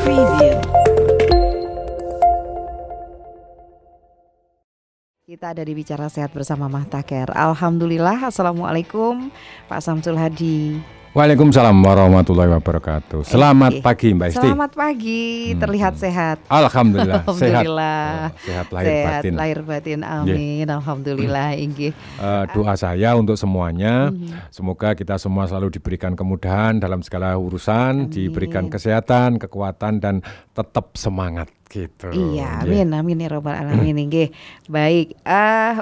Preview. Kita ada di Bicara Sehat bersama Mahtaker. Alhamdulillah, Assalamualaikum Pak Samsul Hadi. Waalaikumsalam warahmatullahi wabarakatuh. Selamat pagi Mbak Isti. Selamat pagi, terlihat sehat. Alhamdulillah, Alhamdulillah. Sehat lahir batin. Lahir batin, amin. Alhamdulillah. Doa saya untuk semuanya, semoga kita semua selalu diberikan kemudahan dalam segala urusan, diberikan kesehatan, kekuatan, dan tetap semangat. Gitu. Iya, amin ya robbal alamin. Baik,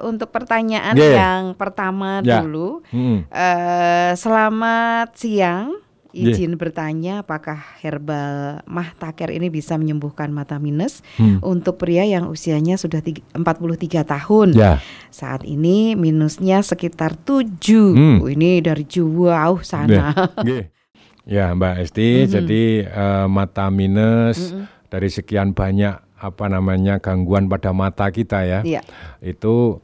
untuk pertanyaan yang pertama dulu, selamat siang. Izin bertanya, apakah herbal Mahtaker ini bisa menyembuhkan mata minus untuk pria yang usianya sudah 43 tahun. Saat ini minusnya sekitar 7. Ini dari jauh sana. Ya Mbak Esti, jadi mata minus dari sekian banyak gangguan pada mata kita ya, itu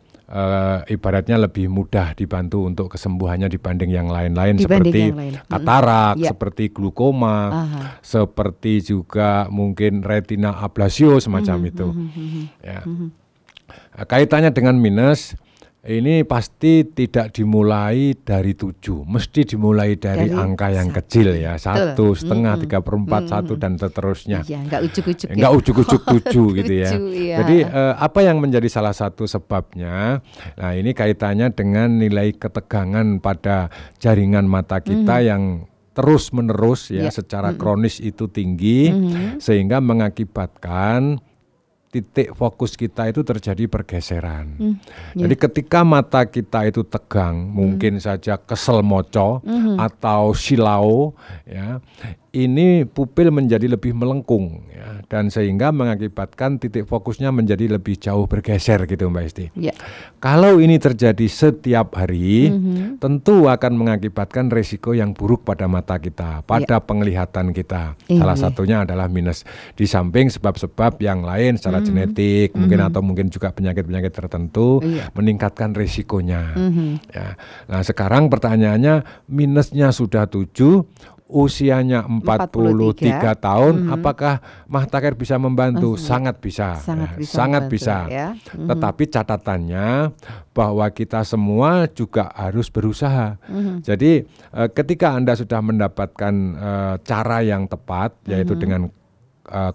ibaratnya lebih mudah dibantu untuk kesembuhannya dibanding yang lain-lain seperti katarak, seperti glukoma, seperti juga mungkin retina ablasio semacam itu. Ya. Kaitannya dengan minus, ini pasti tidak dimulai dari 7, mesti dimulai dari angka yang kecil ya, 1,5, 3/4, 1 dan seterusnya. Iya, enggak ujuk-ujuk. Enggak ujuk-ujuk 7 gitu ya. Iya. Jadi apa yang menjadi salah satu sebabnya? Nah, ini kaitannya dengan nilai ketegangan pada jaringan mata kita yang terus-menerus ya secara kronis itu tinggi, sehingga mengakibatkan titik fokus kita itu terjadi pergeseran. Jadi ketika mata kita itu tegang, mungkin saja kesel moco atau silau, ya, ini pupil menjadi lebih melengkung, ya, dan sehingga mengakibatkan titik fokusnya menjadi lebih jauh bergeser gitu Mbak Isti. Kalau ini terjadi setiap hari, tentu akan mengakibatkan resiko yang buruk pada mata kita, pada penglihatan kita. Salah satunya adalah minus. Di samping sebab-sebab yang lain secara genetik, mungkin juga penyakit-penyakit tertentu meningkatkan resikonya. Ya. Nah sekarang pertanyaannya, minusnya sudah 7, usianya 43 tahun, apakah Mahtaker bisa membantu? Sangat bisa, sangat bisa. Ya. Tetapi catatannya bahwa kita semua juga harus berusaha. Jadi ketika Anda sudah mendapatkan cara yang tepat, yaitu dengan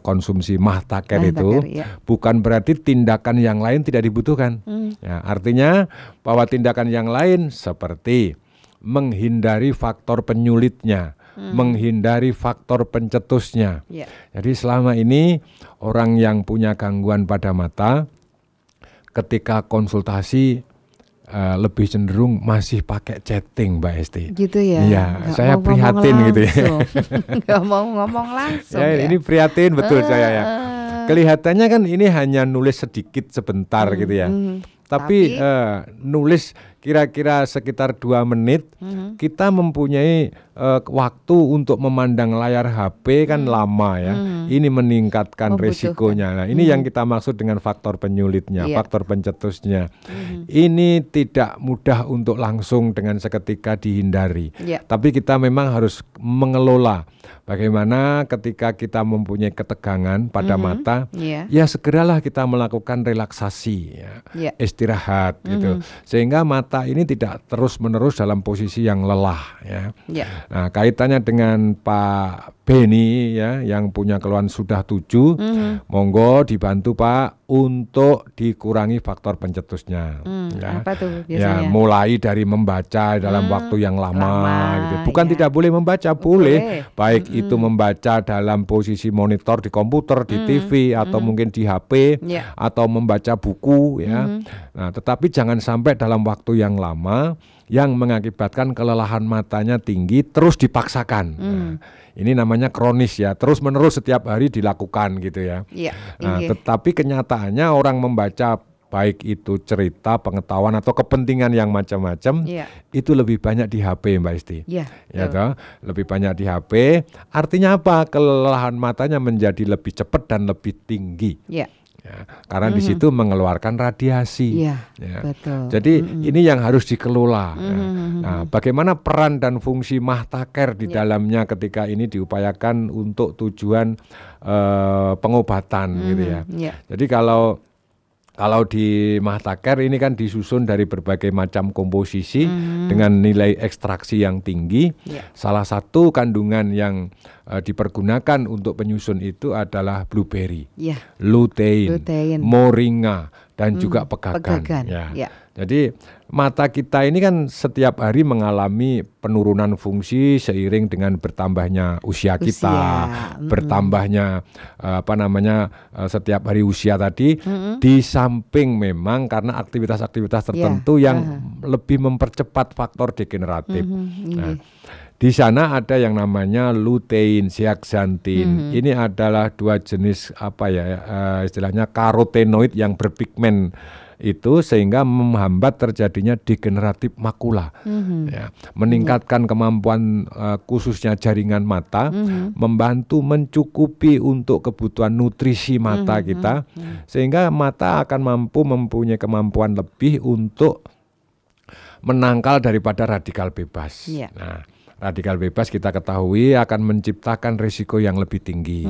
konsumsi Mahtaker itu, bukan berarti tindakan yang lain tidak dibutuhkan. Ya, artinya bahwa tindakan yang lain seperti menghindari faktor penyulitnya, menghindari faktor pencetusnya. Jadi selama ini orang yang punya gangguan pada mata ketika konsultasi lebih cenderung masih pakai chatting Mbak Esti. Gitu ya. Iya, saya prihatin gitu ya. Gak mau ngomong langsung. Ya, ini prihatin betul saya ya. Kelihatannya kan ini hanya nulis sedikit sebentar gitu ya. Tapi nulis kira-kira sekitar 2 menit, kita mempunyai waktu untuk memandang layar HP kan lama ya. Ini meningkatkan resikonya. Nah, ini yang kita maksud dengan faktor penyulitnya, faktor pencetusnya. Ini tidak mudah untuk langsung dengan seketika dihindari. Tapi kita memang harus mengelola bagaimana ketika kita mempunyai ketegangan pada mata, ya segeralah kita melakukan relaksasi, istirahat gitu, sehingga mata ini tidak terus-menerus dalam posisi yang lelah ya. Nah kaitannya dengan Pak Beni ya, yang punya keluhan sudah 7, monggo dibantu Pak untuk dikurangi faktor pencetusnya. Apa tuh Ya, biasanya? mulai dari membaca dalam waktu yang lama gitu. Bukan tidak boleh membaca, boleh. Baik itu membaca dalam posisi monitor di komputer, di TV, atau mungkin di HP, atau membaca buku ya. Nah, tetapi jangan sampai dalam waktu yang lama yang mengakibatkan kelelahan matanya tinggi terus dipaksakan. Nah, ini namanya kronis ya, terus menerus setiap hari dilakukan gitu ya. Nah, tetapi kenyataannya orang membaca baik itu cerita, pengetahuan atau kepentingan yang macam-macam, itu lebih banyak di HP Mbak Isti. Ya toh, lebih banyak di HP. Artinya apa? Kelelahan matanya menjadi lebih cepat dan lebih tinggi. Ya, karena di situ mengeluarkan radiasi. Ya, betul. Jadi ini yang harus dikelola. Nah, bagaimana peran dan fungsi mahtaker di dalamnya ketika ini diupayakan untuk tujuan pengobatan gitu ya. Jadi kalau di mahtaker ini kan disusun dari berbagai macam komposisi dengan nilai ekstraksi yang tinggi. Salah satu kandungan yang dipergunakan untuk penyusun itu adalah blueberry, lutein, moringa, dan juga pegagan. Jadi mata kita ini kan setiap hari mengalami penurunan fungsi seiring dengan bertambahnya usia kita, bertambahnya setiap hari usia tadi. Di samping memang karena aktivitas-aktivitas tertentu yang lebih mempercepat faktor degeneratif. Nah, di sana ada yang namanya lutein, zeaxanthin. Ini adalah dua jenis istilahnya karotenoid yang berpigmen itu sehingga menghambat terjadinya degeneratif makula, meningkatkan kemampuan khususnya jaringan mata, membantu mencukupi untuk kebutuhan nutrisi mata kita, sehingga mata akan mempunyai kemampuan lebih untuk menangkal daripada radikal bebas. Nah, radikal bebas kita ketahui akan menciptakan risiko yang lebih tinggi.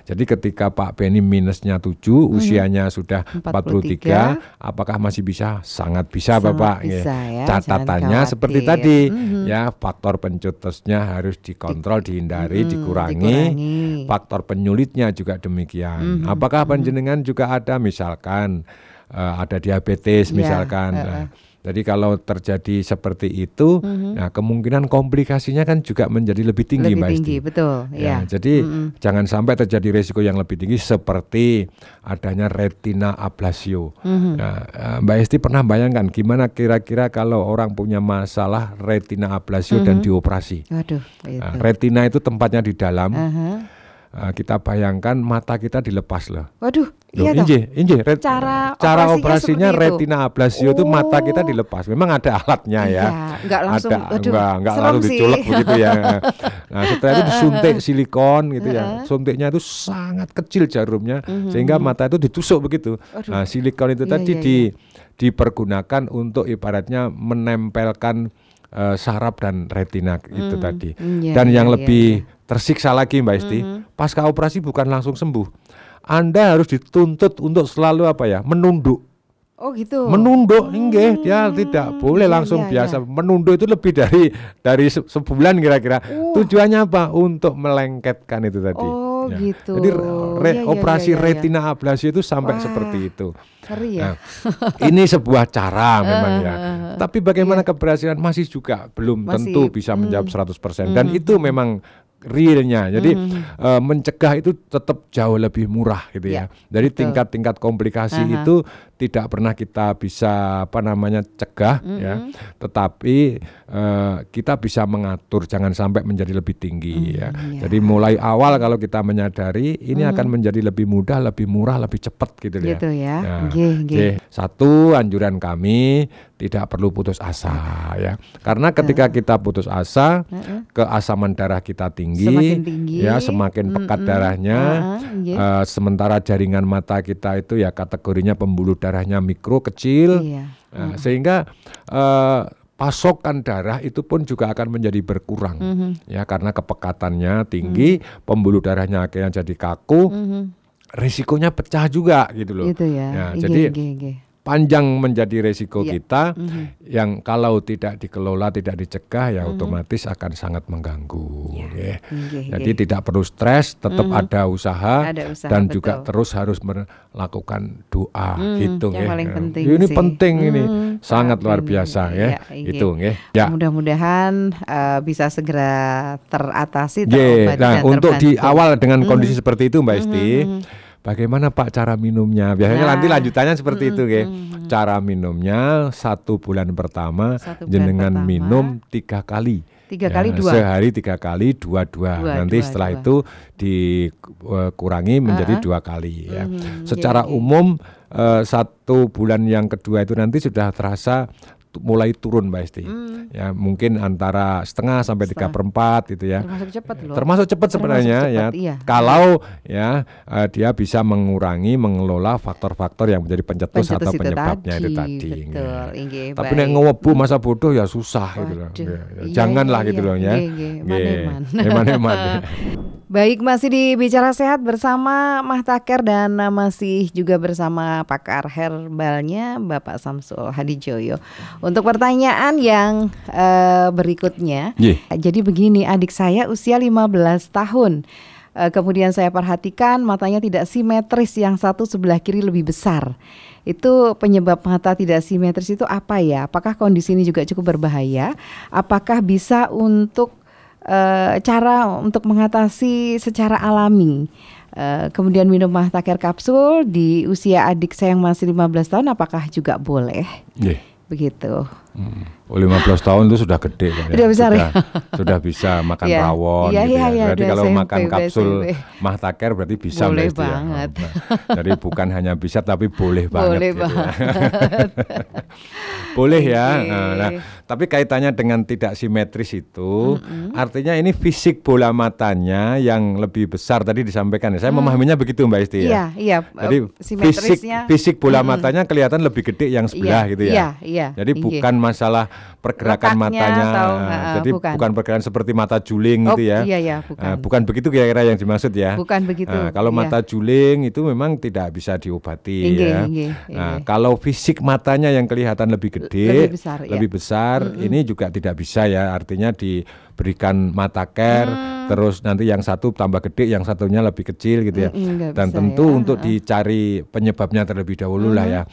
Jadi ketika Pak Benny minusnya 7, usianya sudah 43, apakah masih bisa? Sangat bisa, Bapak. Bisa, ya. Catatannya seperti tadi, ya, faktor pencetusnya harus dikontrol, dihindari, dikurangi. Faktor penyulitnya juga demikian. Apakah panjenengan juga ada misalkan ada diabetes misalkan. Jadi kalau terjadi seperti itu, nah kemungkinan komplikasinya kan juga menjadi lebih tinggi, Mbak Esti. Betul. Ya, jadi jangan sampai terjadi risiko yang lebih tinggi seperti adanya retina ablasio. Nah, Mbak Esti pernah bayangkan gimana kira-kira kalau orang punya masalah retina ablasio dan dioperasi? Waduh, itu. Nah, retina itu tempatnya di dalam. Kita bayangkan mata kita dilepas loh. Waduh, iya cara operasinya retina ablasio itu mata kita dilepas. Memang ada alatnya ya. Enggak langsung enggak langsung diculek begitu ya. Nah, setelah itu disuntik silikon gitu ya. Suntiknya itu sangat kecil jarumnya sehingga mata itu ditusuk begitu. Nah, silikon itu tadi dipergunakan untuk ibaratnya menempelkan saraf dan retina itu tadi. Dan yang lebih tersiksa lagi, Mbak Esti, pasca operasi bukan langsung sembuh. Anda harus dituntut untuk selalu menunduk. Oh gitu. Menunduk, dia tidak boleh langsung biasa. Menunduk itu lebih dari sebulan kira-kira. Tujuannya apa? Untuk melengketkan itu tadi. Oh gitu. Jadi operasi retina ablasio itu sampai seperti itu. Ngeri ya. Nah, ini sebuah cara memang ya. Tapi bagaimana keberhasilan masih juga belum tentu bisa menjawab 100%. Dan itu memang realnya. Jadi mencegah itu tetap jauh lebih murah gitu ya. Jadi tingkat-tingkat komplikasi itu tidak pernah kita bisa cegah ya. Tetapi kita bisa mengatur jangan sampai menjadi lebih tinggi ya. Jadi mulai awal kalau kita menyadari ini akan menjadi lebih mudah, lebih murah, lebih cepat gitu ya. Gitu ya. Nah, satu anjuran kami tidak perlu putus asa ya. Karena ketika kita putus asa, keasaman darah kita tinggi. Ya, semakin pekat darahnya. Sementara jaringan mata kita itu ya kategorinya pembuluh darahnya mikro kecil. Nah, sehingga pasokan darah itu pun juga akan menjadi berkurang ya karena kepekatannya tinggi, pembuluh darahnya akhirnya jadi kaku. Risikonya pecah juga gitu loh. Gitu ya. Jadi panjang menjadi resiko kita yang kalau tidak dikelola, tidak dicegah ya otomatis akan sangat mengganggu. Jadi tidak perlu stres, tetap ada usaha dan betul. Juga terus harus melakukan doa gitu yang paling penting ini sih. Penting ini sangat luar biasa ya. Itu ya. Mudah-mudahan bisa segera teratasi terobati dan untuk terbantu. Di awal dengan kondisi seperti itu Mbak Esti. Bagaimana Pak cara minumnya? Biasanya nanti lanjutannya seperti itu ya. Cara minumnya 1 bulan pertama jenengan minum 3 kali. 3 kali 2. Sehari 3 kali 2. Nanti setelah itu dikurangi menjadi 2 kali ya. Secara umum 1 bulan yang kedua itu nanti sudah terasa mulai turun Mbak Esti. Ya mungkin antara setengah sampai 3/4 gitu ya. Termasuk cepat loh. Termasuk cepat sebenarnya ya. Iya. Kalau ya dia bisa mengelola faktor-faktor yang menjadi pencetus atau penyebabnya itu tadi. Betul. Ya. Tapi nek ngewebu masa bodoh ya susah gitu loh. Janganlah gitu loh ya. Eman-eman. Baik, masih di Bicara Sehat bersama Mah Taker dan masih juga bersama pakar herbalnya Bapak Samsul Hadijoyo. Untuk pertanyaan yang berikutnya, jadi begini, adik saya usia 15 tahun. Kemudian saya perhatikan matanya tidak simetris, yang satu sebelah kiri lebih besar. Itu penyebab mata tidak simetris itu apa ya? Apakah kondisi ini juga cukup berbahaya? Apakah bisa untuk cara untuk mengatasi secara alami? Kemudian minum Mah Taker kapsul di usia adik saya yang masih 15 tahun, apakah juga boleh? Begitu. 15 tahun itu sudah gede kan, ya? Besar, sudah bisa makan rawon gitu ya. Berarti kalau SMP, makan kapsul Mah Taker berarti bisa boleh banget. Ya. Jadi bukan hanya bisa tapi boleh banget. Boleh gitu banget. Ya. Boleh ya. Nah, tapi kaitannya dengan tidak simetris itu artinya ini fisik bola matanya yang lebih besar tadi disampaikan. Saya memahaminya begitu Mbak Esti ya. Iya. Jadi fisik bola matanya kelihatan lebih gede yang sebelah gitu ya. Iya. Jadi bukan masalah pergerakan matanya, jadi bukan pergerakan seperti mata juling gitu ya. Iya, bukan. Bukan begitu kira-kira yang dimaksud ya. Bukan begitu. Kalau mata juling itu memang tidak bisa diobati ya. Nah, kalau fisik matanya yang kelihatan lebih gede, lebih besar, ini juga tidak bisa ya. Artinya diberikan Mah Taker, terus nanti yang satu tambah gede, yang satunya lebih kecil gitu ya. Dan tentu untuk dicari penyebabnya terlebih dahulu lah ya.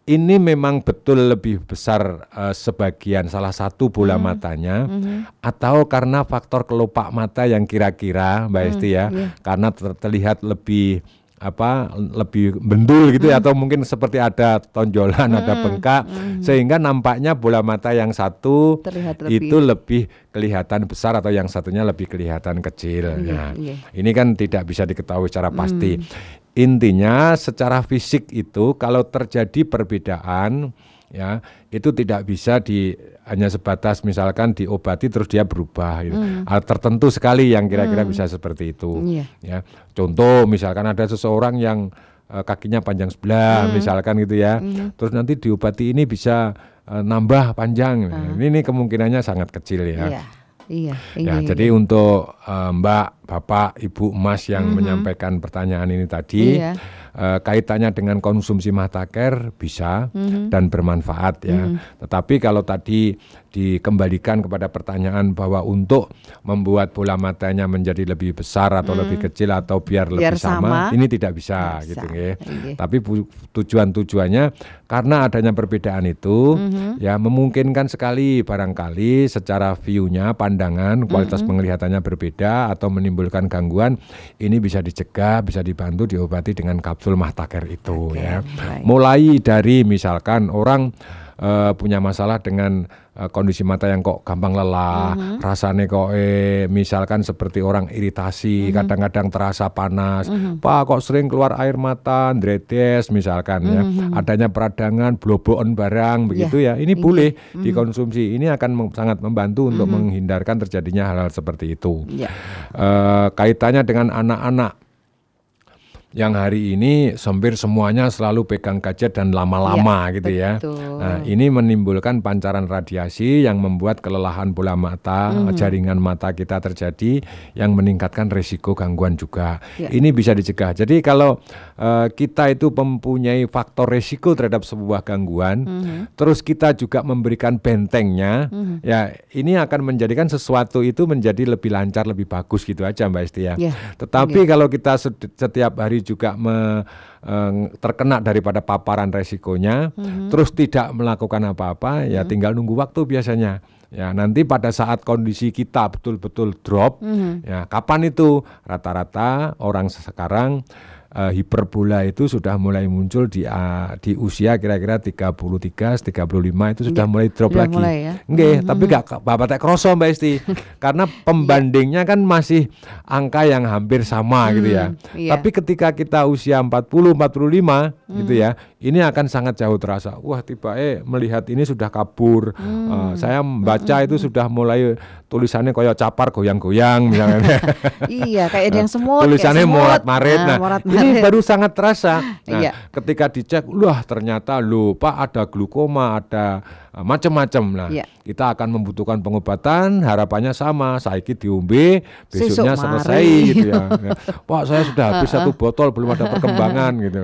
Ini memang betul lebih besar sebagian salah satu bola matanya atau karena faktor kelopak mata yang kira-kira Mbak Esti ya, karena terlihat lebih lebih bendul gitu ya, atau mungkin seperti ada tonjolan, ada bengkak, sehingga nampaknya bola mata yang satu itu lebih kelihatan besar atau yang satunya lebih kelihatan kecil. Ini kan tidak bisa diketahui secara pasti. Intinya secara fisik itu kalau terjadi perbedaan ya, itu tidak bisa hanya sebatas misalkan diobati terus dia berubah gitu. Tertentu sekali yang kira-kira bisa seperti itu. Ya. Contoh misalkan ada seseorang yang kakinya panjang sebelah misalkan gitu ya. Terus nanti diobati ini bisa nambah panjang. Ini kemungkinannya sangat kecil ya. Iya. Jadi untuk Mbak, Bapak, Ibu, Mas yang menyampaikan pertanyaan ini tadi, kaitannya dengan konsumsi Mah Taker bisa dan bermanfaat ya. Tetapi kalau tadi dikembalikan kepada pertanyaan bahwa untuk membuat bola matanya menjadi lebih besar atau lebih kecil atau biar lebih sama, ini tidak bisa gitu ya. Tapi tujuannya karena adanya perbedaan itu ya memungkinkan sekali barangkali secara view-nya, pandangan, kualitas penglihatannya berbeda atau menimbulkan gangguan, ini bisa dicegah, bisa dibantu diobati dengan kapsul Mah Taker itu ya. Mulai dari misalkan orang punya masalah dengan kondisi mata yang kok gampang lelah, rasanya kok misalkan seperti orang iritasi, kadang-kadang terasa panas, Pak kok sering keluar air mata, ndredes misalkan ya, adanya peradangan, blobokan barang begitu ya, ini boleh dikonsumsi, ini akan sangat membantu untuk menghindarkan terjadinya hal-hal seperti itu. Kaitannya dengan anak-anak yang hari ini hampir semuanya selalu pegang gadget dan lama-lama gitu ya. Nah, ini menimbulkan pancaran radiasi yang membuat kelelahan bola mata, jaringan mata kita terjadi yang meningkatkan risiko gangguan juga. Ini bisa dicegah. Jadi kalau kita itu mempunyai faktor risiko terhadap sebuah gangguan, terus kita juga memberikan bentengnya, ya ini akan menjadikan sesuatu itu menjadi lebih lancar, lebih bagus gitu aja Mbak Esti ya. Tetapi kalau kita setiap hari juga terkena daripada paparan resikonya, terus tidak melakukan apa-apa, ya tinggal nunggu waktu biasanya. Ya nanti pada saat kondisi kita betul-betul drop, ya kapan itu? Rata-rata orang sekarang hiperbola itu sudah mulai muncul di usia kira-kira 33, 35 itu sudah mulai drop lagi. Tapi gak bapak tak kroso Mbak Esti. Karena pembandingnya kan masih angka yang hampir sama gitu ya. Tapi ketika kita usia 40, 45 gitu ya, ini akan sangat jauh terasa. Wah, tiba melihat ini sudah kabur. Saya membaca itu sudah mulai tulisannya kayak capar goyang-goyang misalnya. Iya, kayak ada yang semut. Tulisannya morat-marit. Ini baru sangat terasa. Ketika dicek, wah ternyata Pak ada glukoma, ada macam-macam. Nah, kita akan membutuhkan pengobatan, harapannya sama, saiki diombe, besoknya selesai gitu ya. Pak, saya sudah habis 1 botol, belum ada perkembangan gitu.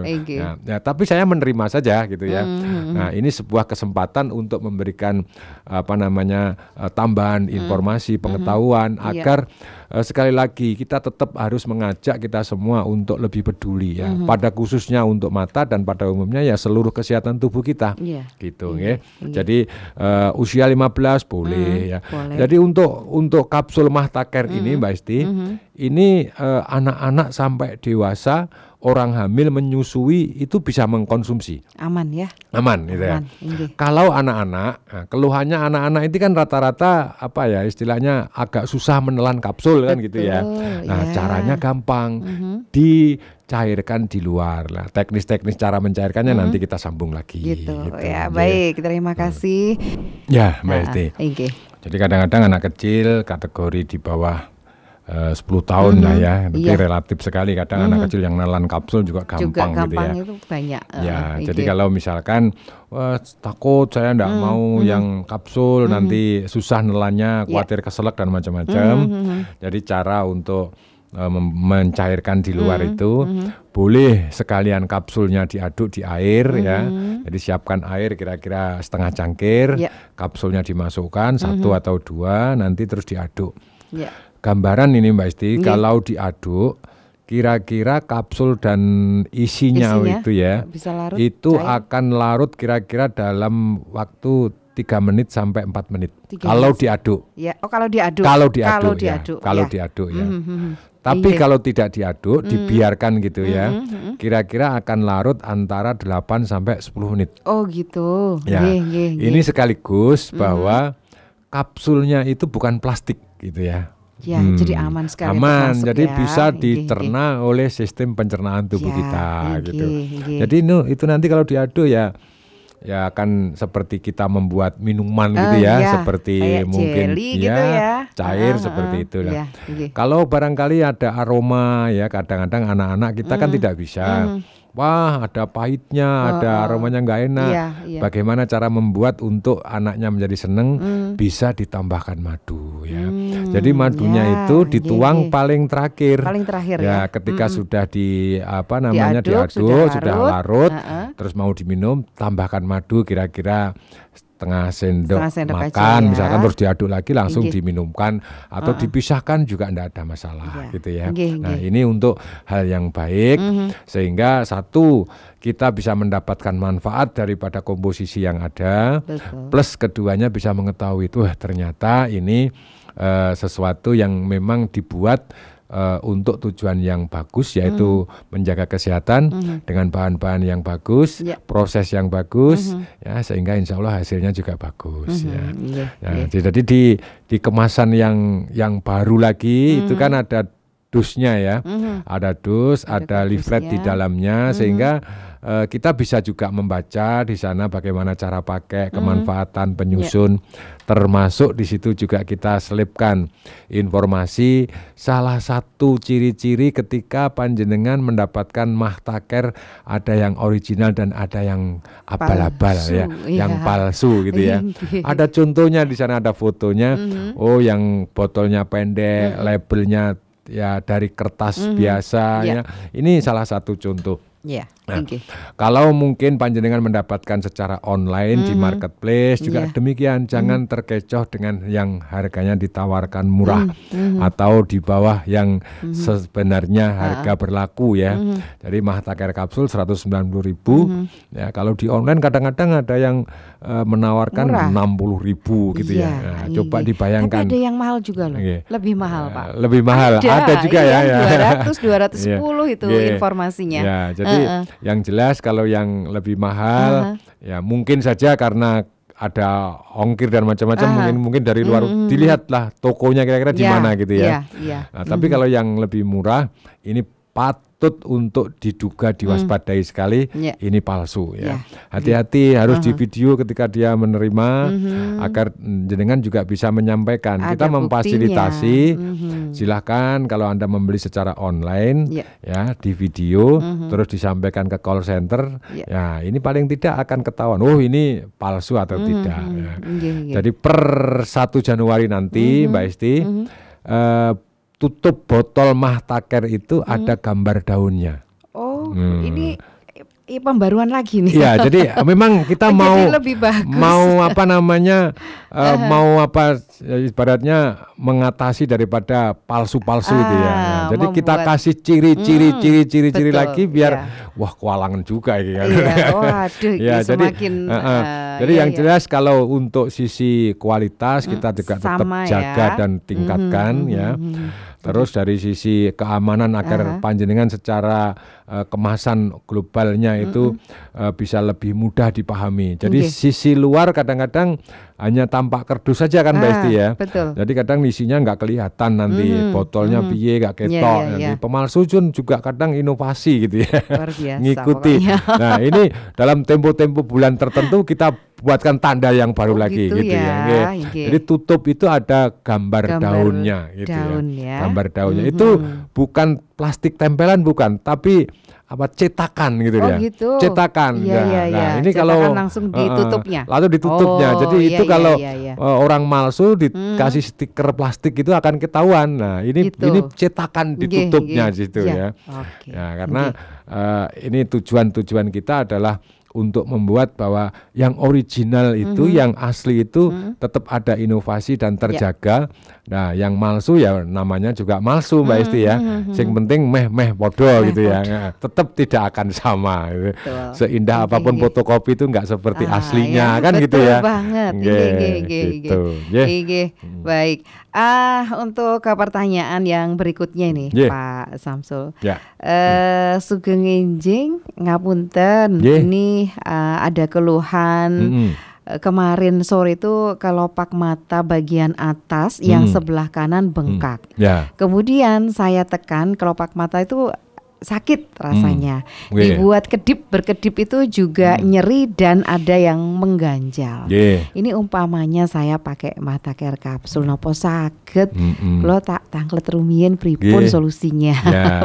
Tapi saya menerima saja gitu ya. Nah, ini sebuah kesempatan untuk memberikan tambahan informasi, pengetahuan agar sekali lagi kita tetap harus mengajak kita semua untuk lebih peduli ya, pada khususnya untuk mata dan pada umumnya ya seluruh kesehatan tubuh kita. Gitu ya. Jadi usia 15 boleh ya. Boleh. Jadi untuk kapsul Mahtaker ini Mbak Esti, ini anak-anak sampai dewasa, orang hamil menyusui itu bisa mengkonsumsi. Aman ya. Aman gitu ya. Kalau anak-anak, keluhannya anak-anak itu kan rata-rata istilahnya agak susah menelan kapsul kan gitu ya. Nah, caranya gampang. Dicairkan di luar lah. Teknis-teknis cara mencairkannya nanti kita sambung lagi. Gitu. Ya, baik. Terima kasih. Ya, Mbak Esti. Jadi kadang-kadang anak kecil kategori di bawah 10 tahun lah ya, tapi relatif sekali. Kadang anak kecil yang nelan kapsul juga gampang gitu ya. Itu banyak. Jadi kalau misalkan takut saya enggak mau yang kapsul, nanti susah nelannya, khawatir keselak dan macam-macam. Jadi cara untuk mencairkan di luar itu boleh sekalian kapsulnya diaduk di air ya. Jadi siapkan air kira-kira setengah cangkir, kapsulnya dimasukkan 1 atau 2, nanti terus diaduk. Gambaran ini Mbak Esti, kalau diaduk kira-kira kapsul dan isinya itu ya, larut, itu akan larut kira-kira dalam waktu 3 menit sampai 4 menit. Kalau diaduk. Ya, kalau diaduk. Kalau diaduk ya. Tapi kalau tidak diaduk, dibiarkan gitu ya, kira-kira akan larut antara 8 sampai 10 menit. Oh gitu. Ya. Ini sekaligus bahwa kapsulnya itu bukan plastik gitu ya. Ya, jadi aman sekali. Aman, jadi bisa dicerna oleh sistem pencernaan tubuh kita gitu. Jadi itu nanti kalau diaduk ya akan seperti kita membuat minuman gitu ya, seperti kayak mungkin gitu ya, cair seperti itulah. Kalau barangkali ada aroma ya, kadang-kadang anak-anak kita kan tidak bisa. Wah, ada pahitnya, ada aromanya nggak enak. Bagaimana cara membuat untuk anaknya menjadi seneng? Bisa ditambahkan madu ya. Jadi madunya itu dituang paling terakhir. Ya, ketika sudah diaduk, sudah larut, terus mau diminum, tambahkan madu kira-kira setengah sendok makan ya. Misalkan terus diaduk lagi langsung diminumkan atau dipisahkan juga tidak ada masalah gitu ya. Nah, ini untuk hal yang baik sehingga satu kita bisa mendapatkan manfaat daripada komposisi yang ada. Plus keduanya bisa mengetahui itu ternyata ini sesuatu yang memang dibuat untuk tujuan yang bagus, yaitu menjaga kesehatan dengan bahan-bahan yang bagus, proses yang bagus, ya, sehingga insya Allah hasilnya juga bagus. Jadi di kemasan yang baru lagi itu kan ada dusnya ya, ada dus, ada leaflet di dalamnya, sehingga kita bisa juga membaca di sana bagaimana cara pakai, kemanfaatan, penyusun, termasuk di situ juga kita selipkan informasi salah satu ciri-ciri ketika panjenengan mendapatkan Mahtaker, ada yang original dan ada yang abal-abal ya, yang palsu gitu ya. Ada contohnya di sana, ada fotonya. Oh, yang botolnya pendek, labelnya ya dari kertas biasa ya. Ini salah satu contoh. Ya. Nah, kalau mungkin panjenengan mendapatkan secara online di marketplace juga demikian, jangan terkecoh dengan yang harganya ditawarkan murah atau di bawah yang sebenarnya harga berlaku ya. Jadi Mahtaker kapsul 190.000 ya, kalau di online kadang-kadang ada yang menawarkan 60.000 gitu ya. Nah, coba dibayangkan. Tapi ada yang mahal juga loh. Lebih mahal, Pak. Lebih mahal. Ada juga ya. 200, 210 itu informasinya. Ya, jadi yang jelas kalau yang lebih mahal ya mungkin saja karena ada ongkir dan macam-macam, mungkin dari luar dilihatlah tokonya kira-kira di mana gitu ya. Nah, tapi kalau yang lebih murah ini patut untuk diduga diwaspadai sekali, ini palsu ya. Hati-hati harus di video ketika dia menerima agar jenengan juga bisa menyampaikan. Kita memfasilitasi. Silahkan kalau Anda membeli secara online ya di video terus disampaikan ke call center, ya ini paling tidak akan ketahuan. Oh ini palsu atau tidak. Ya. Jadi per 1 Januari nanti Mbak Esti. Tutup botol Mahtaker itu ada gambar daunnya. Oh, ini pembaruan lagi nih. Ya, jadi memang kita mau ibaratnya mengatasi daripada palsu-palsu itu ya. Nah, jadi kita kasih ciri-ciri lagi biar wah kewalahan juga ini kan. Waduh, ya, jadi yang jelas kalau untuk sisi kualitas kita juga tetap jaga dan tingkatkan ya. Terus dari sisi keamanan agar panjenengan secara kemasan globalnya itu bisa lebih mudah dipahami. Jadi sisi luar kadang-kadang hanya tampak kerdus saja kan Mbak Esti ya. Betul. Jadi kadang isinya nggak kelihatan nanti botolnya piye nggak ketok. Nanti pemalsu juga kadang inovasi gitu ya. Luar biasa, ngikuti. Nah ini dalam tempo-tempo bulan tertentu kita buatkan tanda yang baru lagi gitu ya. Jadi tutup itu ada gambar daunnya gitu ya. Gambar daunnya itu bukan plastik tempelan bukan, tapi apa cetakan gitu ya. Gitu. Cetakan. Nah, ini cetakan kalau langsung ditutupnya. Lalu ditutupnya. Jadi itu kalau orang malsu dikasih stiker plastik itu akan ketahuan. Nah, ini cetakan ditutupnya gitu ya. Ya, karena ini tujuan kita adalah untuk membuat bahwa yang original itu, yang asli itu tetap ada inovasi dan terjaga. Nah, yang malsu ya namanya juga malsu Mbak Esti ya. Yang penting meh podo gitu ya. Nah, tetap tidak akan sama. Gitu. Seindah apapun fotokopi itu nggak seperti aslinya kan gitu ya. Betul banget. Gitu. Baik. Untuk pertanyaan yang berikutnya nih Pak Samsul. Sugeng enjing ngapunten. Ini ada keluhan kemarin sore itu kelopak mata bagian atas yang sebelah kanan bengkak. Kemudian saya tekan kelopak mata itu sakit rasanya. Dibuat berkedip itu juga nyeri dan ada yang mengganjal. Ini umpamanya saya pakai Mahtaker kapsul nopo saged. Kalau tak tanglet rumiyin pripun solusinya.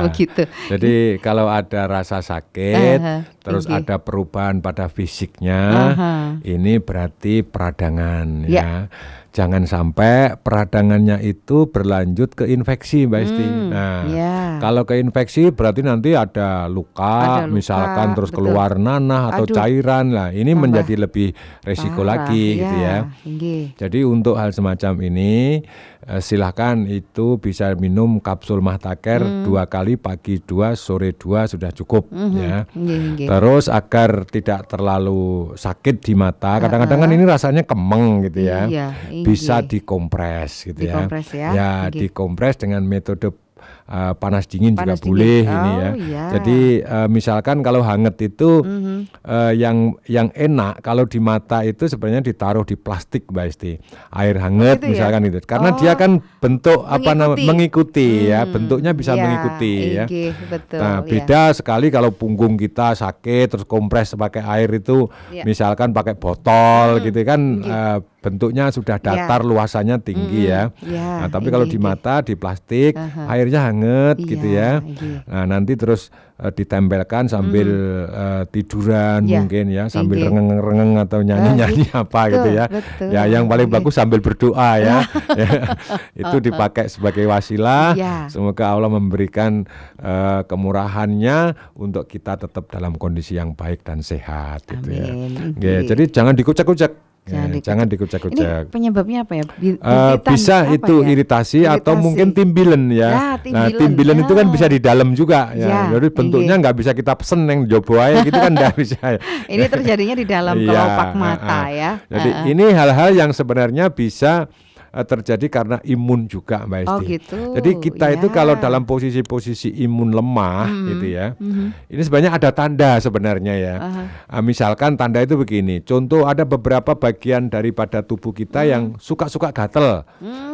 Begitu. Jadi kalau ada rasa sakit terus ada perubahan pada fisiknya, ini berarti peradangan ya. Jangan sampai peradangannya itu berlanjut ke infeksi Mbak Esti. Nah, kalau ke infeksi berarti nanti ada luka, misalkan terus keluar nanah atau cairan. Lah, ini menjadi lebih resiko lagi gitu ya. Jadi untuk hal semacam ini silahkan itu bisa minum kapsul Mahtaker 2 kali, pagi 2, sore 2 sudah cukup ya. Terus agar tidak terlalu sakit di mata, kadang-kadang kan ini rasanya kemeng gitu ya. Bisa dikompres gitu ya. Dikompres dengan metode panas dingin juga boleh ini ya. Jadi misalkan kalau hangat itu yang enak kalau di mata itu sebenarnya ditaruh di plastik Mbak Esti. Air hangat misalkan itu. Karena dia kan bentuk mengikuti ya, bentuknya bisa mengikuti ya. Nah, beda sekali kalau punggung kita sakit terus kompres pakai air itu misalkan pakai botol gitu kan bentuknya sudah datar, luasannya tinggi ya. Nah, tapi kalau di mata di plastik airnya hangat anget gitu ya. Nah nanti terus ditempelkan sambil tiduran mungkin ya, sambil rengeng-rengeng atau nyanyi-nyanyi apa gitu ya. Betul. Ya yang paling bagus sambil berdoa ya. Itu dipakai sebagai wasilah. Semoga Allah memberikan kemurahannya untuk kita tetap dalam kondisi yang baik dan sehat gitu ya. Jadi jangan dikucek-kucek. Jangan dikucek-kucek. Ini penyebabnya apa ya? Bisa apa itu ya? Iritasi atau mungkin timbilen ya. Nah timbilen itu kan bisa di dalam juga ya. Jadi bentuknya nggak bisa kita pesen yang jobo aja gitu kan nggak bisa. Ini terjadinya di dalam kelopak mata ya. Jadi ini hal-hal yang sebenarnya bisa terjadi karena imun juga Mbak Esti. Gitu. Jadi kita itu kalau dalam posisi-posisi imun lemah gitu ya, ini sebenarnya ada tanda sebenarnya ya. Misalkan tanda itu begini, contoh ada beberapa bagian daripada tubuh kita yang suka-suka gatel.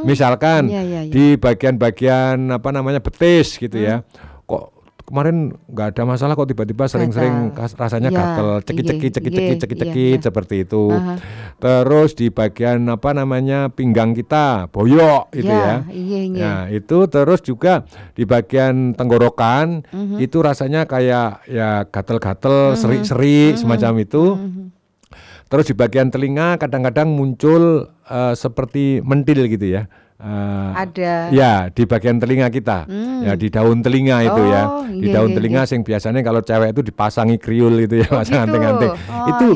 Misalkan di bagian-bagian betis gitu ya. Kok kemarin nggak ada masalah kok tiba-tiba sering-sering rasanya gatel, cekit-cekit seperti itu. Terus di bagian pinggang kita boyok gitu ya. Nah, itu terus juga di bagian tenggorokan itu rasanya kayak ya gatel-gatel, seri-seri semacam itu. Terus di bagian telinga kadang-kadang muncul seperti mentil gitu ya. Ada ya di bagian telinga kita ya di daun telinga itu ya di daun telinga sing biasanya kalau cewek itu dipasangi kriul gitu ya pasang anting-anting itu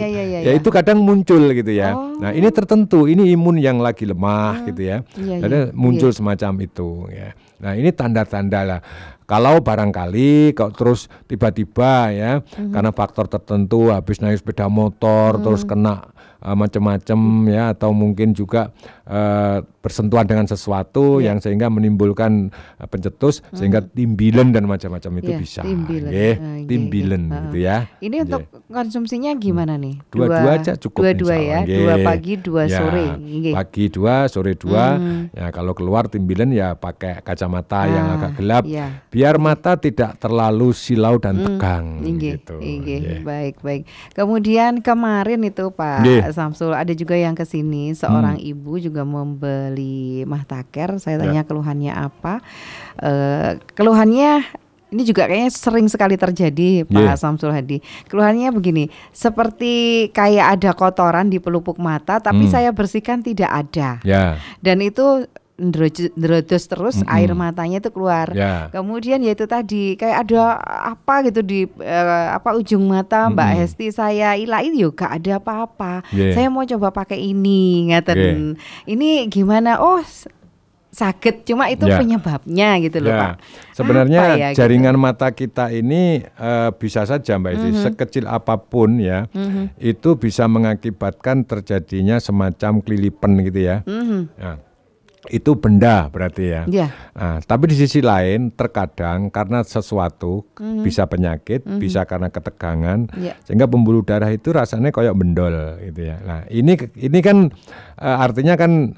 itu kadang muncul gitu ya. Nah ini tertentu ini imun yang lagi lemah gitu ya jadi muncul semacam itu ya. Nah ini tanda-tanda lah kalau barangkali kok terus tiba-tiba ya karena faktor tertentu habis naik sepeda motor terus kena macam-macam ya atau mungkin juga bersentuhan dengan sesuatu yang sehingga menimbulkan pencetus sehingga timbilen dan macam-macam itu bisa. Timbilen gitu ya. Ini untuk konsumsinya gimana nih? Dua-dua aja cukup. Dua ya. 2 pagi 2 sore. Pagi 2 sore 2. Ya kalau keluar timbilen ya pakai kacamata yang agak gelap biar mata tidak terlalu silau dan tegang gitu. Baik. Kemudian kemarin itu Pak Samsul ada juga yang kesini seorang ibu juga membeli Mahtaker. Saya tanya keluhannya apa? Keluhannya ini juga kayaknya sering sekali terjadi Pak Samsul Hadi. Keluhannya begini, seperti kayak ada kotoran di pelupuk mata, tapi saya bersihkan tidak ada. Dan itu ndrodos terus air matanya itu keluar. Kemudian ya itu tadi kayak ada apa gitu di ujung mata Mbak Hesti saya ilain juga ada apa-apa. Saya mau coba pakai ini ngaten. Ini gimana? Oh sakit cuma itu penyebabnya gitu loh Pak. Sebenarnya jaringan mata kita ini bisa saja Mbak Esti sekecil apapun ya itu bisa mengakibatkan terjadinya semacam kelilipan gitu ya. Itu benda berarti ya. Nah, tapi di sisi lain terkadang karena sesuatu bisa penyakit, bisa karena ketegangan, sehingga pembuluh darah itu rasanya kayak mendol gitu ya. Nah ini kan artinya kan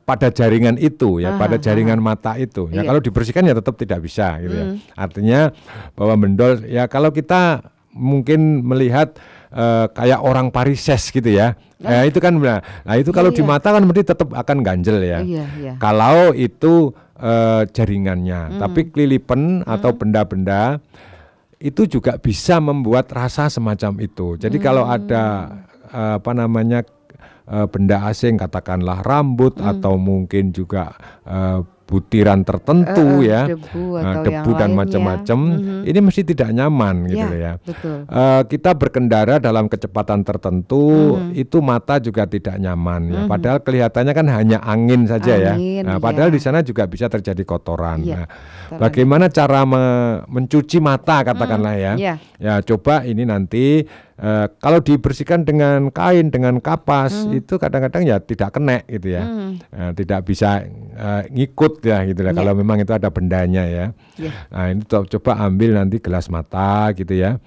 pada jaringan itu ya, pada jaringan mata itu ya. Kalau dibersihkan ya tetap tidak bisa gitu ya. Artinya bahwa mendol ya kalau kita mungkin melihat kayak orang parises gitu ya. Itu kan nah itu kalau di mata kan berarti tetap akan ganjel ya. Kalau itu jaringannya, tapi kelilipan atau benda-benda itu juga bisa membuat rasa semacam itu. Jadi kalau ada benda asing katakanlah rambut atau mungkin juga butiran tertentu debu dan macam-macam ini mesti tidak nyaman gitu ya. Kita berkendara dalam kecepatan tertentu itu mata juga tidak nyaman ya. Padahal kelihatannya kan hanya angin saja ya. Nah, padahal di sana juga bisa terjadi kotoran. Nah, bagaimana cara mencuci mata katakanlah ya. Ya coba ini nanti kalau dibersihkan dengan kain dengan kapas itu kadang-kadang ya tidak kena gitu ya. Tidak bisa ngikut ya gitu ya. Kalau memang itu ada bendanya ya. Nah ini coba ambil nanti gelas mata gitu ya.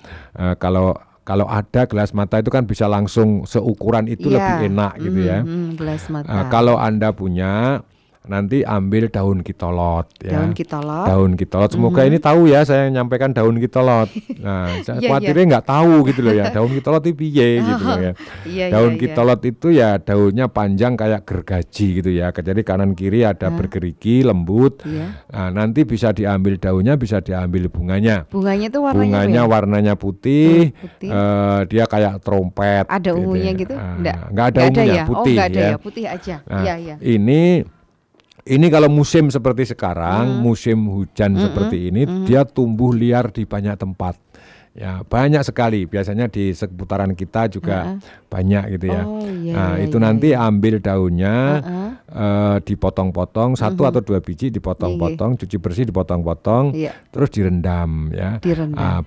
Kalau ada gelas mata itu kan bisa langsung seukuran itu lebih enak gitu ya. Gelas mata. Kalau Anda punya nanti ambil daun kitolot ya. Daun kitolot. Daun kitolot. Semoga ini tahu ya saya nyampaikan daun kitolot. Nah, saya khawatirnya nggak tahu gitu loh ya. Daun kitolot itu piye gitu loh ya. Daun kitolot itu ya daunnya panjang kayak gergaji gitu ya. Jadi kanan kiri ada bergerigi, lembut. Nah, nanti bisa diambil daunnya, bisa diambil bunganya. Bunganya itu warnanya putih. Dia kayak trompet. Ada ungunya gitu? Nggak ada ungunya, putih ya. Putih aja. Nah, ini kalau musim seperti sekarang, musim hujan seperti ini, dia tumbuh liar di banyak tempat. Ya, banyak sekali. Biasanya di seputaran kita juga banyak gitu ya. Itu nanti ambil daunnya, dipotong-potong, 1 atau 2 biji dipotong-potong, cuci bersih dipotong-potong, terus direndam ya.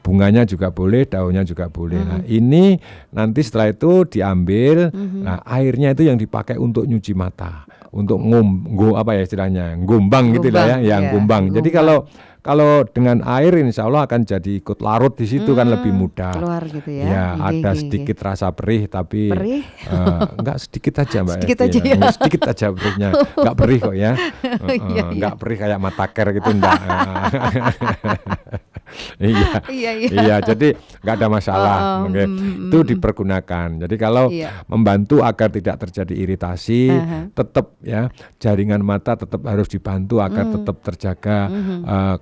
Bunganya juga boleh, daunnya juga boleh. Nah, ini nanti setelah itu diambil, nah airnya itu yang dipakai untuk nyuci mata, untuk gombang gitu lah ya, yang gombang. Jadi kalau dengan air insya Allah akan jadi ikut larut di situ kan lebih mudah. Keluar gitu ya. Ya, ada sedikit rasa perih tapi enggak sedikit aja Mbak. Sedikit aja ya. Sedikit aja perihnya. Enggak perih kok ya. Enggak perih kayak mataker gitu enggak. Iya, jadi nggak ada masalah. Itu dipergunakan. Jadi kalau membantu agar tidak terjadi iritasi, tetap ya jaringan mata tetap harus dibantu agar tetap terjaga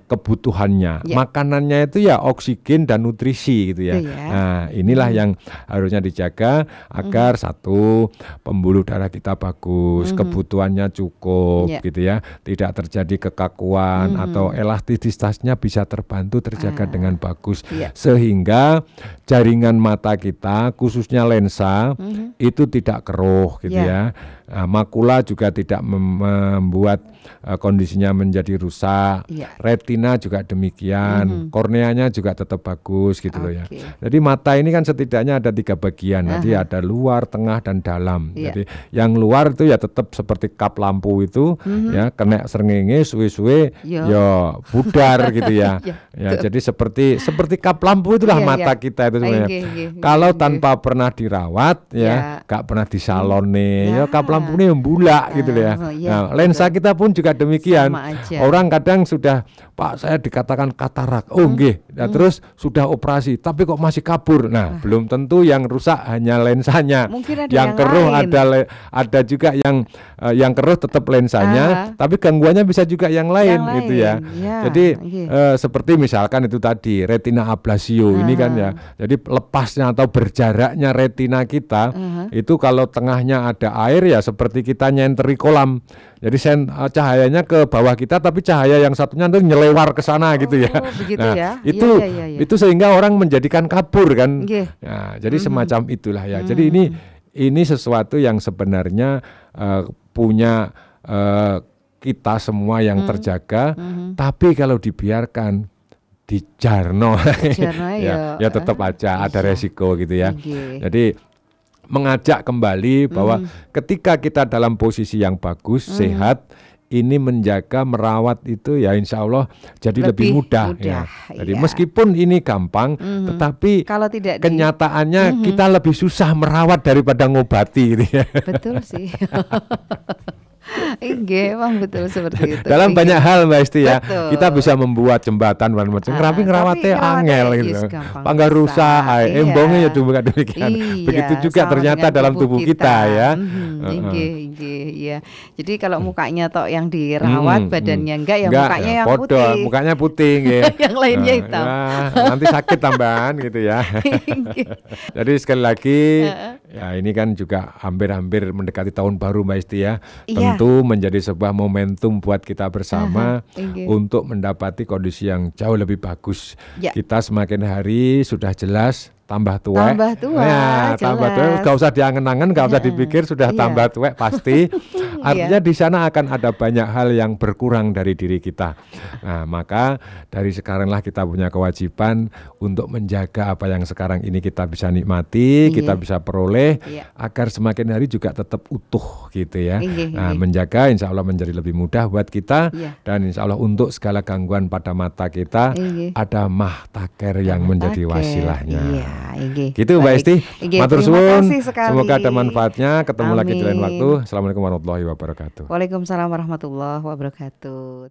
kebutuhannya. Makanannya itu ya oksigen dan nutrisi gitu ya. Nah, inilah yang harusnya dijaga agar satu, pembuluh darah kita bagus, kebutuhannya cukup gitu ya, tidak terjadi kekakuan atau elastisitasnya bisa terbantu terjaga dengan bagus, sehingga jaringan mata kita khususnya lensa itu tidak keruh gitu ya. Makula juga tidak membuat kondisinya menjadi rusak. Retina juga demikian, korneanya juga tetap bagus gitu loh ya. Jadi mata ini kan setidaknya ada 3 bagian. Jadi ada luar, tengah dan dalam. Jadi yang luar itu ya tetap seperti kap lampu itu ya, kena srengenge suwe-suwe ya pudar gitu ya. Ya, jadi seperti kap lampu itulah mata kita itu sebenarnya. Kalau tanpa pernah dirawat ya, gak pernah disalone ya, kap lampu ini membulak gitu ya. Nah, lensa kita pun juga demikian. Orang kadang sudah, Pak saya dikatakan katarak, nah, terus sudah operasi tapi kok masih kabur. Nah, belum tentu yang rusak hanya lensanya. Mungkin ada yang keruh ada juga yang keruh tetap lensanya, tapi gangguannya bisa juga yang lain gitu ya. Jadi seperti misalkan itu tadi retina ablasio ini kan ya. Jadi lepasnya atau berjaraknya retina kita itu kalau tengahnya ada air ya seperti kita nyenteri kolam. Jadi cahayanya ke bawah kita tapi cahaya yang satunya itu nyelewar ke sana gitu ya. Nah, ya? Itu sehingga orang menjadikan kabur kan. Nah, jadi semacam itulah ya. Jadi ini sesuatu yang sebenarnya punya kita semua yang terjaga, tapi kalau dibiarkan di jarno ya tetap aja ada resiko gitu ya. Jadi mengajak kembali bahwa ketika kita dalam posisi yang bagus, sehat, ini menjaga, merawat itu ya insya Allah jadi lebih mudah ya. Jadi meskipun ini gampang, tetapi kalau kenyataannya kita lebih susah merawat daripada ngobati gitu ya. Betul sih. Emang betul seperti itu. Dalam banyak hal Mbak Esti ya, kita bisa membuat jembatan macam-macam. Tapi ngerawatnya angel gitu. Pangga rusak, embongnya ya demikian. Begitu juga ternyata dalam tubuh kita ya. Iya. Jadi kalau mukanya tok yang dirawat, badannya enggak ya mukanya yang putih. Mukanya putih yang lainnya hitam. Nanti sakit tambahan gitu ya. Jadi sekali lagi ya ini kan juga hampir mendekati tahun baru Mbak Esti ya. Tentu menjadi sebuah momentum buat kita bersama untuk mendapati kondisi yang jauh lebih bagus. Kita semakin hari sudah jelas tambah tua. Tambah tua, gak usah diangen-angen, gak usah dipikir, sudah tambah tua pasti. Artinya di sana akan ada banyak hal yang berkurang dari diri kita. Nah, maka dari sekaranglah kita punya kewajiban untuk menjaga apa yang sekarang ini kita bisa nikmati, kita bisa peroleh, agar semakin hari juga tetap utuh gitu ya. Nah, menjaga insya Allah menjadi lebih mudah buat kita, dan insya Allah untuk segala gangguan pada mata kita ada Mah Taker yang menjadi wasilahnya. Gitu Mbak Esti. Matur suwun. Sekali. Semoga ada manfaatnya. Ketemu Amin. lagi di lain waktu. Assalamualaikum warahmatullahi wabarakatuh. Waalaikumsalam warahmatullahi wabarakatuh.